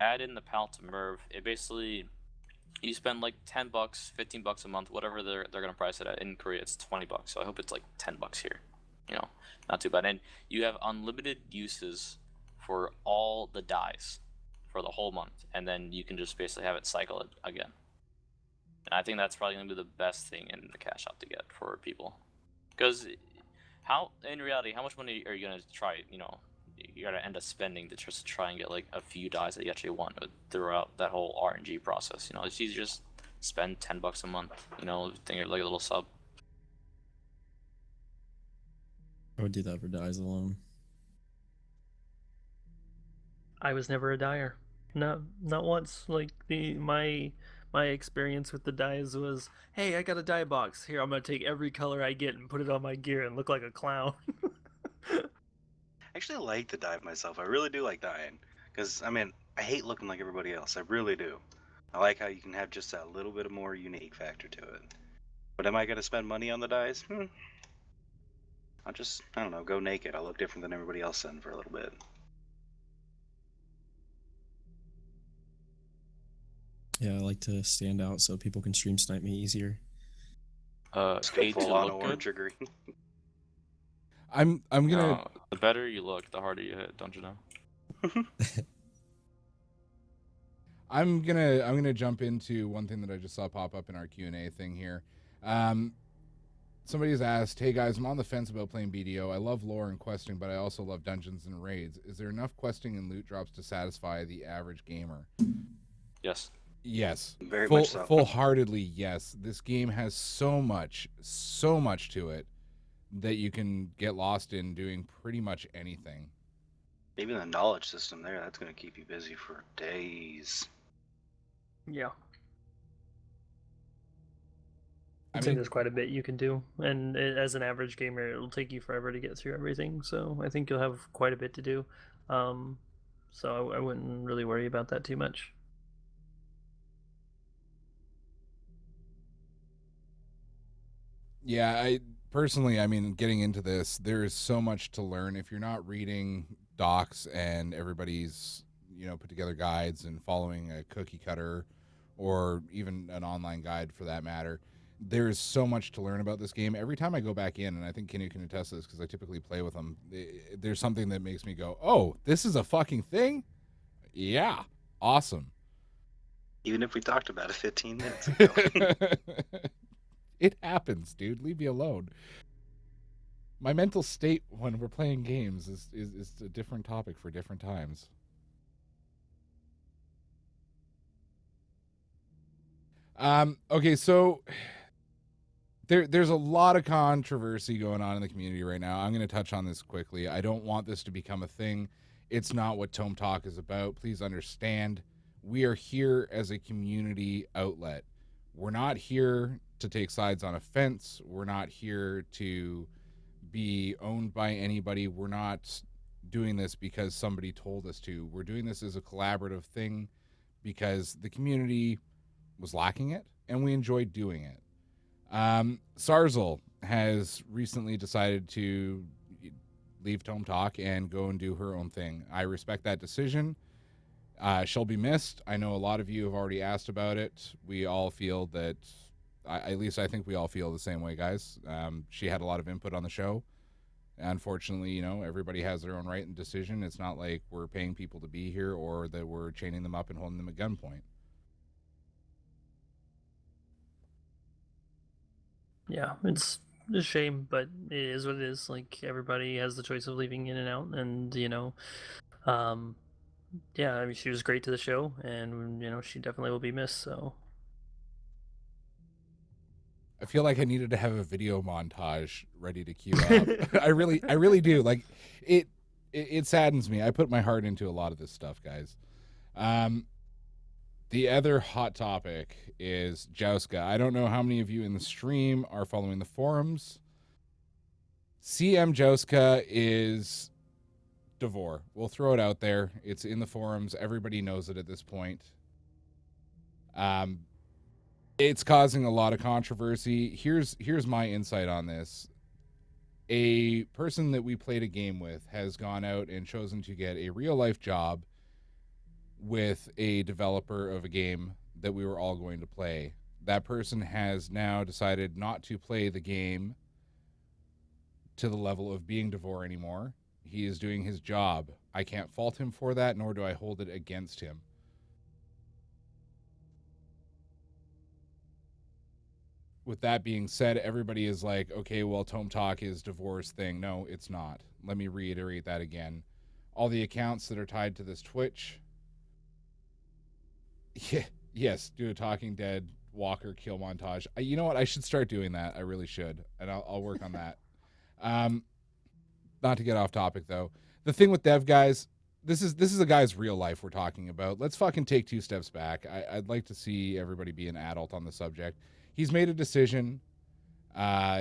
add in the PAL to Merv. It basically you spend like $10, $15 a month, whatever they're gonna price it at. In Korea, it's $20, so I hope it's like $10 here. You know, not too bad. And you have unlimited uses for all the dies for the whole month, and then you can just basically have it cycle it again. And I think that's probably gonna be the best thing in the cash out to get for people, because how in reality, how much money are you gonna try? You know, you gotta end up spending to just try and get like a few dies that you actually want throughout that whole RNG process. You know, it's easy to just spend $10 a month. You know, think you're like a little sub. I would do that for dies alone. I was never a dyer. No, not once. Like my experience with the dyes was, hey, I got a dye box. Here, I'm gonna take every color I get and put it on my gear and look like a clown. Actually, I like to dive myself. I really do like dying. Because, I mean, I hate looking like everybody else. I really do. I like how you can have just that little bit of more unique factor to it. But am I going to spend money on the dyes? I'll just, I don't know, go naked. I'll look different than everybody else then for a little bit. Yeah, I like to stand out so people can stream snipe me easier. Just go Paid to full on look orange good. or green. I'm gonna. No, the better you look, the harder you hit. Don't you know? I'm gonna jump into one thing that I just saw pop up in our Q&A thing here. Somebody's asked, "Hey guys, I'm on the fence about playing BDO. I love lore and questing, but I also love dungeons and raids. Is there enough questing and loot drops to satisfy the average gamer?" Yes. Yes, Very much so. full-heartedly yes. This game has so much to it that you can get lost in doing pretty much anything. Even the knowledge system there, that's going to keep you busy for days. Yeah. I I think mean, there's quite a bit you can do, and as an average gamer, it'll take you forever to get through everything. So I think you'll have quite a bit to do. So I wouldn't really worry about that too much. yeah, I personally, I mean, getting into this, there is so much to learn. If you're not reading docs and everybody's, put together guides and following a cookie cutter or even an online guide for that matter, there is so much to learn about this game. Every time I go back in, and I think Kenny can attest to this because I typically play with them, there's something that makes me go, oh, this is a fucking thing? Yeah, awesome. Even if we talked about it 15 minutes ago. It happens, dude. Leave me alone. My mental state when we're playing games is a different topic for different times. Okay, so there's a lot of controversy going on in the community right now. I'm going to touch on this quickly. I don't want this to become a thing. It's not what Tome Talk is about. Please understand. We are here as a community outlet. We're not here to take sides on a fence. We're not here to be owned by anybody. We're not doing this because somebody told us to. We're doing this as a collaborative thing because the community was lacking it and we enjoyed doing it. Sarzel has recently decided to leave Tome Talk and go and do her own thing. I respect that decision. She'll be missed. I know a lot of you have already asked about it. We all feel that, at least I think we all feel the same way, guys. She had a lot of input on the show. Unfortunately, everybody has their own right and decision. It's not like we're paying people to be here or that we're chaining them up and holding them at gunpoint. Yeah, it's a shame, but it is what it is. Like, everybody has the choice of leaving in and out, and yeah, I mean, she was great to the show, and she definitely will be missed. So I feel like I needed to have a video montage ready to queue up. I really do. Like it saddens me. I put my heart into a lot of this stuff, guys. The other hot topic is Jouska. I don't know how many of you in the stream are following the forums. CM Jouska is Devore. We'll throw it out there. It's in the forums. Everybody knows it at this point. It's causing a lot of controversy. Here's my insight on this. A person that we played a game with has gone out and chosen to get a real life job with a developer of a game that we were all going to play. That person has now decided not to play the game to the level of being Devore anymore. He is doing his job. I can't fault him for that, nor do I hold it against him. With that being said, everybody is like, okay, well, Tome Talk is Devore's thing. No, it's not. Let me reiterate that again. All the accounts that are tied to this Twitch, yes, do a Talking Dead Walker kill montage. You know what? I should start doing that. I really should, and I'll work on that. Not to get off topic though. The thing with dev guys, this is a guy's real life we're talking about. Let's fucking take 2 steps back. I'd like to see everybody be an adult on the subject. He's made a decision.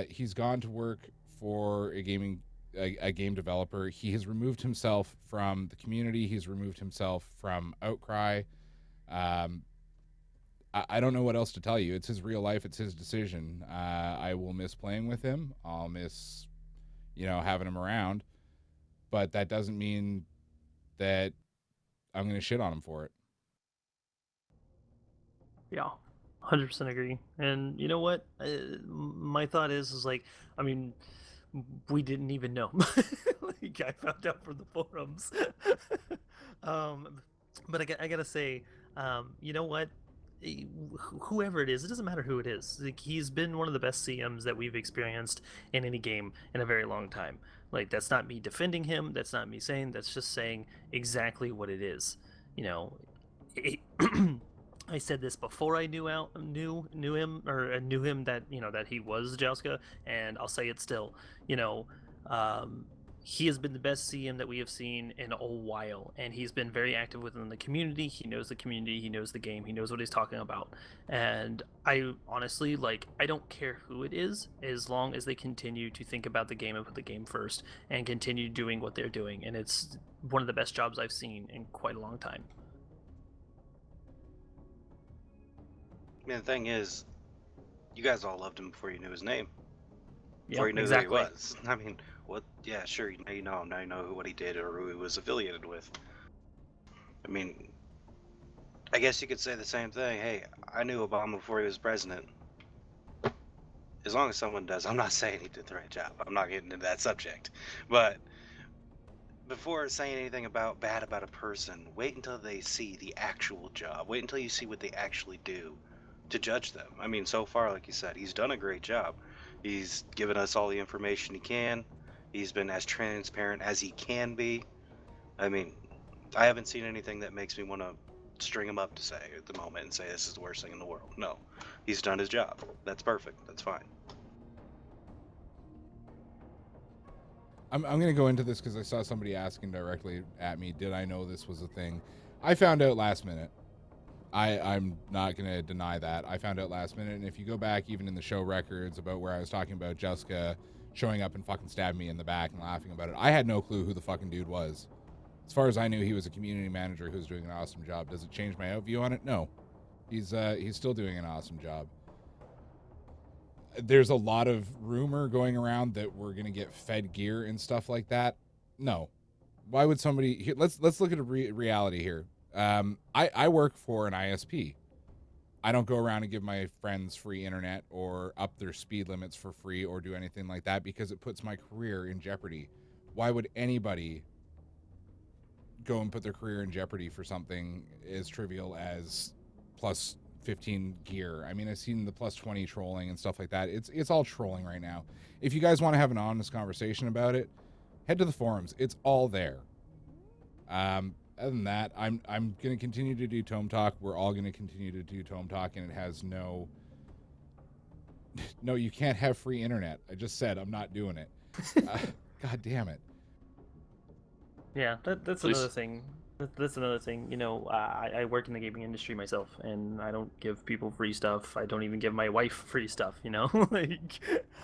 He's gone to work for a game developer. He has removed himself from the community. He's removed himself from Outcry. I don't know what else to tell you. It's his real life. It's his decision. I will miss playing with him. I'll miss, having him around. But that doesn't mean that I'm going to shit on him for it. Yeah, 100% agree. And you know what? My thought is like, I mean, we didn't even know. Like, I found out from the forums. But I gotta say, you know what? Whoever it is, it doesn't matter who it is. Like, he's been one of the best CMs that we've experienced in any game in a very long time. Like, that's not me defending him. That's not me saying. That's just saying exactly what it is. I said this before I knew him that that he was Jouska, and I'll say it still. He has been the best CM that we have seen in a while, and he's been very active within the community. He knows the community, he knows the game, he knows what he's talking about. And I honestly, I don't care who it is, as long as they continue to think about the game and put the game first and continue doing what they're doing. And it's one of the best jobs I've seen in quite a long time. I mean, the thing is, you guys all loved him before you knew his name. Yeah, Before you knew exactly. who he was. I mean, what? Yeah, sure. Now you know him. Now you know what he did or who he was affiliated with. I mean, I guess you could say the same thing. Hey, I knew Obama before he was president. As long as someone does, I'm not saying he did the right job. I'm not getting into that subject. But before saying anything bad about a person, wait until they see the actual job. Wait until you see what they actually do to judge them. I mean, so far, like you said, he's done a great job. He's given us all the information he can. He's been as transparent as he can be. I mean, I haven't seen anything that makes me want to string him up to say at the moment and say this is the worst thing in the world. No, he's done his job. That's perfect. That's fine. I'm going to go into this because I saw somebody asking directly at me, did I know this was a thing? I found out last minute. I'm not going to deny that. I found out last minute, and if you go back even in the show records about where I was talking about Jessica showing up and fucking stabbing me in the back and laughing about it, I had no clue who the fucking dude was. As far as I knew, he was a community manager who was doing an awesome job. Does it change my outview on it? No. He's still doing an awesome job. There's a lot of rumor going around that we're going to get fed gear and stuff like that. No. Why would somebody... Let's look at a reality here. I work for an ISP. I don't go around and give my friends free internet or up their speed limits for free or do anything like that because it puts my career in jeopardy. Why would anybody go and put their career in jeopardy for something as trivial as plus 15 gear? I mean, I've seen the plus 20 trolling and stuff like that. It's all trolling right now. If you guys want to have an honest conversation about it, head to the forums. It's all there. Other than that, I'm going to continue to do Tome Talk. We're all going to continue to do Tome Talk, and it has no No, you can't have free internet. I just said I'm not doing it. God damn it. Yeah, that's Please. another thing. That's another thing. You know, I work in the gaming industry myself, and I don't give people free stuff. I don't even give my wife free stuff. You know, like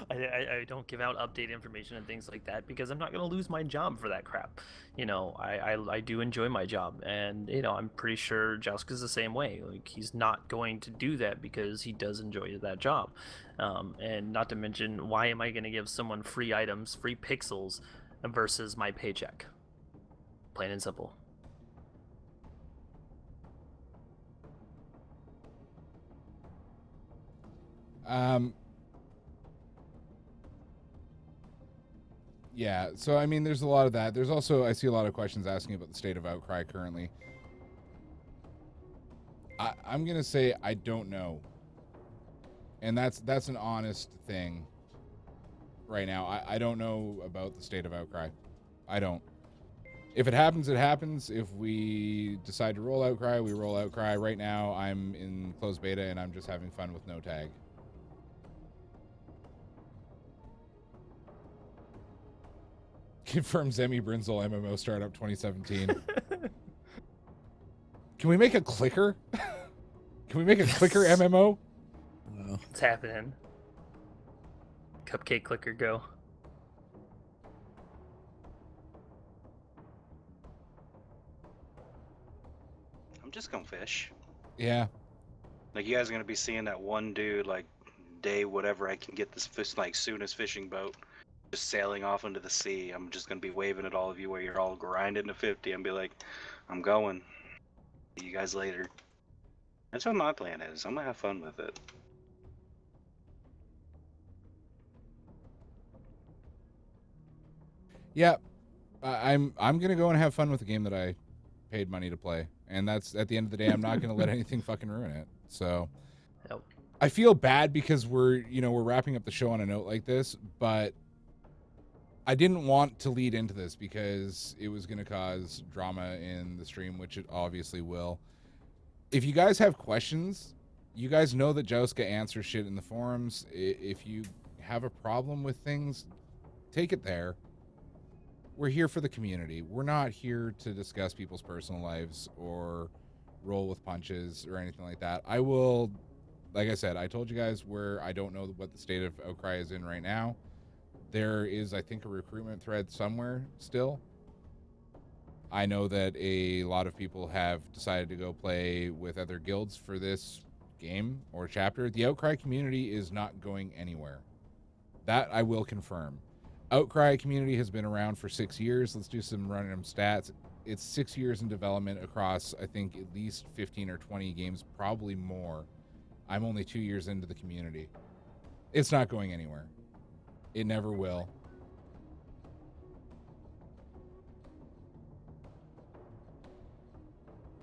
I don't give out update information and things like that because I'm not gonna lose my job for that crap. You know, I do enjoy my job, and you know, I'm pretty sure Jouska's the same way. Like he's not going to do that because he does enjoy that job. And not to mention, why am I gonna give someone free items, free pixels, versus my paycheck? Plain and simple. Yeah, so I mean, there's a lot of that. There's also, I see a lot of questions asking about the state of Outcry currently. I'm gonna say I don't know, and that's an honest thing. Right now, I don't know about the state of Outcry. I don't. If it happens, it happens. If we decide to roll Outcry, we roll Outcry. Right now, I'm in closed beta and I'm just having fun with no tag. Confirm Zemi Brinzel MMO startup 2017. Can we make a clicker? Can we make a clicker MMO? Wow. It's happening. Cupcake clicker go. I'm just gonna fish. Yeah. Like you guys are gonna be seeing that one dude like day whatever I can get this fish like soonest fishing boat just sailing off into the sea. I'm just gonna be waving at all of you where you're all grinding to 50 and be like, I'm going. See you guys later. That's what my plan is. I'm gonna have fun with it. Yeah. I'm gonna go and have fun with the game that I paid money to play, and that's at the end of the day. I'm not gonna let anything fucking ruin it. So Yep. I feel bad because we're wrapping up the show on a note like this, but I didn't want to lead into this because it was gonna cause drama in the stream, which it obviously will. If you guys have questions, you guys know that Jouska answers shit in the forums. If you have a problem with things, take it there. We're here for the community. We're not here to discuss people's personal lives or roll with punches or anything like that. I will, like I said, I told you guys where I don't know what the state of Outcry is in right now. There is, I think, a recruitment thread somewhere still. I know that a lot of people have decided to go play with other guilds for this game or chapter. The Outcry community is not going anywhere. That I will confirm. Outcry community has been around for 6 years. Let's do some random stats. It's 6 years in development across, I think, at least 15 or 20 games, probably more. I'm only 2 years into the community. It's not going anywhere. It never will.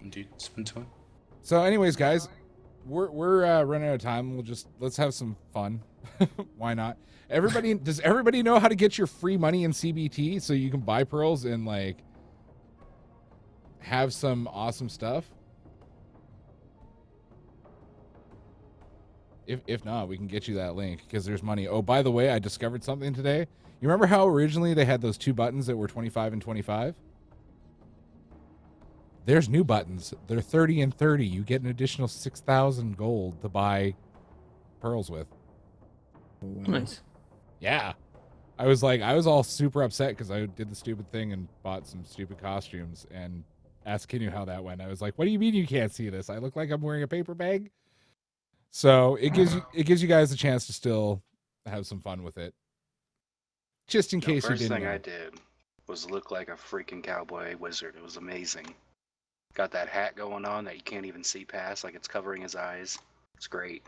Indeed, it's been time. So anyways, guys, we're running out of time. Let's have some fun. Why not? Does everybody know how to get your free money in CBT so you can buy pearls and like have some awesome stuff? If not, we can get you that link because there's money. Oh, by the way, I discovered something today. You remember how originally they had those two buttons that were 25 and 25? There's new buttons. They're 30 and 30. You get an additional 6,000 gold to buy pearls with. Wow. Nice. Yeah. I was all super upset because I did the stupid thing and bought some stupid costumes and asked Kinyu how that went. I was like, what do you mean you can't see this? I look like I'm wearing a paper bag? So it gives you guys a chance to still have some fun with it. Just in case you First didn't thing know. I did was look like a freaking cowboy wizard. It was amazing. Got that hat going on that you can't even see past, like it's covering his eyes. It's great.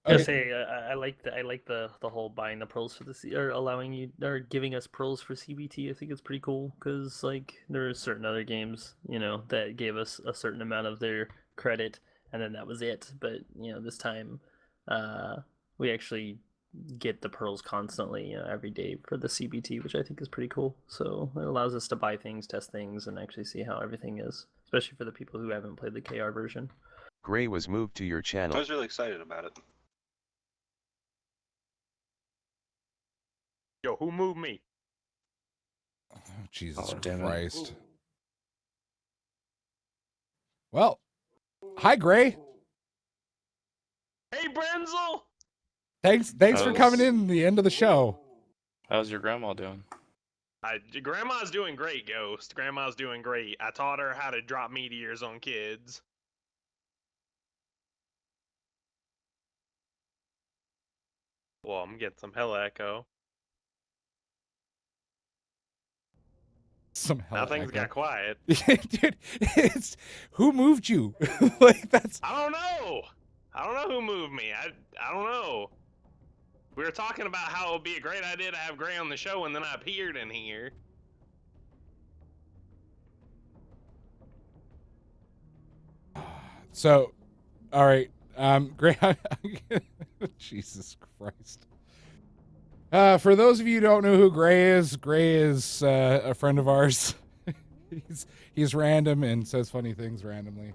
I Okay. say I like the whole buying the pearls for the or allowing you or giving us pearls for CBT. I think it's pretty cool because like there are certain other games that gave us a certain amount of their credit and then that was it. But this time, we actually get the pearls constantly every day for the CBT, which I think is pretty cool. So it allows us to buy things, test things, and actually see how everything is, especially for the people who haven't played the KR version. Gray was moved to your I channel. was really excited about it. Yo, who moved me? Oh, Jesus Oh, damn it. Christ. Well, hi, Gray. Hey, Brenzel! Thanks for coming in the end of the show. How's your grandma doing? Grandma's doing great, Ghost. Grandma's doing great. I taught her how to drop meteors on kids. Well, I'm getting some hella echo. Some Now hell things got quiet. Dude, it's who moved you? Like that's I don't know. I don't know who moved me. I don't know. We were talking about how it would be a great idea to have Gray on the show, and then I appeared in here. so. All right, Gray. Jesus Christ. For those of you who don't know who Gray is a friend of ours. he's random and says funny things randomly.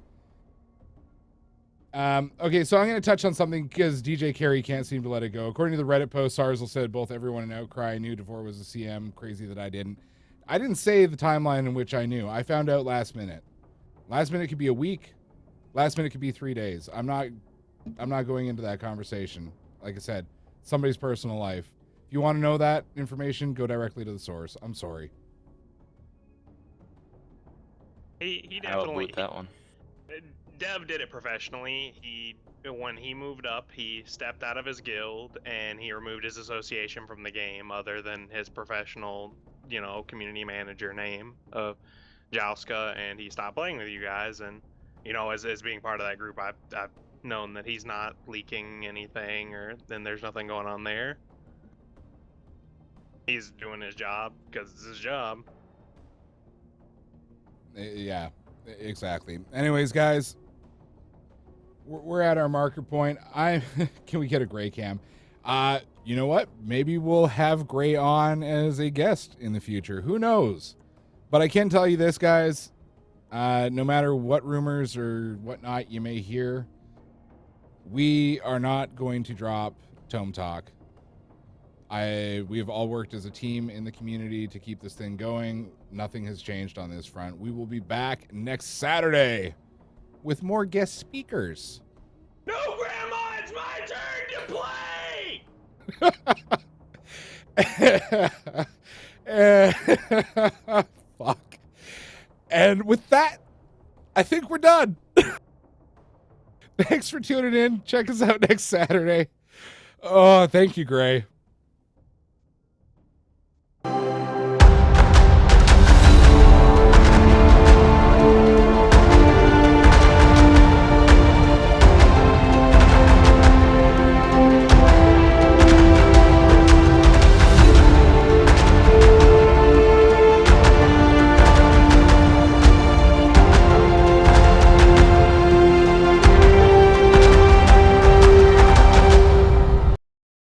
Okay, so I'm going to touch on something because DJ Carey can't seem to let it go. According to the Reddit post, Sarzel said both everyone in Outcry knew DeVore was a CM. Crazy that I didn't. I didn't say the timeline in which I knew. I found out last minute. Last minute could be a week. Last minute could be 3 days. I'm not going into that conversation. Like I said, somebody's personal life. If you want to know that information, go directly to the source. I'm sorry. He I'll definitely boot that one. Dev did it professionally. When he moved up, he stepped out of his guild and he removed his association from the game, other than his professional, community manager name of Jouska, and he stopped playing with you guys. And as being part of that group, I've known that he's not leaking anything, or then there's nothing going on there. He's doing his job because it's his job. Yeah, exactly. Anyways, guys, we're at our marker point. Can we get a Gray cam? You know what? Maybe we'll have Gray on as a guest in the future. Who knows? But I can tell you this, guys. No matter what rumors or whatnot you may hear, we are not going to drop Tome Talk. We have all worked as a team in the community to keep this thing going. Nothing has changed on this front. We will be back next Saturday with more guest speakers. No, Grandma, it's my turn to play! Fuck. And with that, I think we're done. Thanks for tuning in. Check us out next Saturday. Oh, thank you, Gray.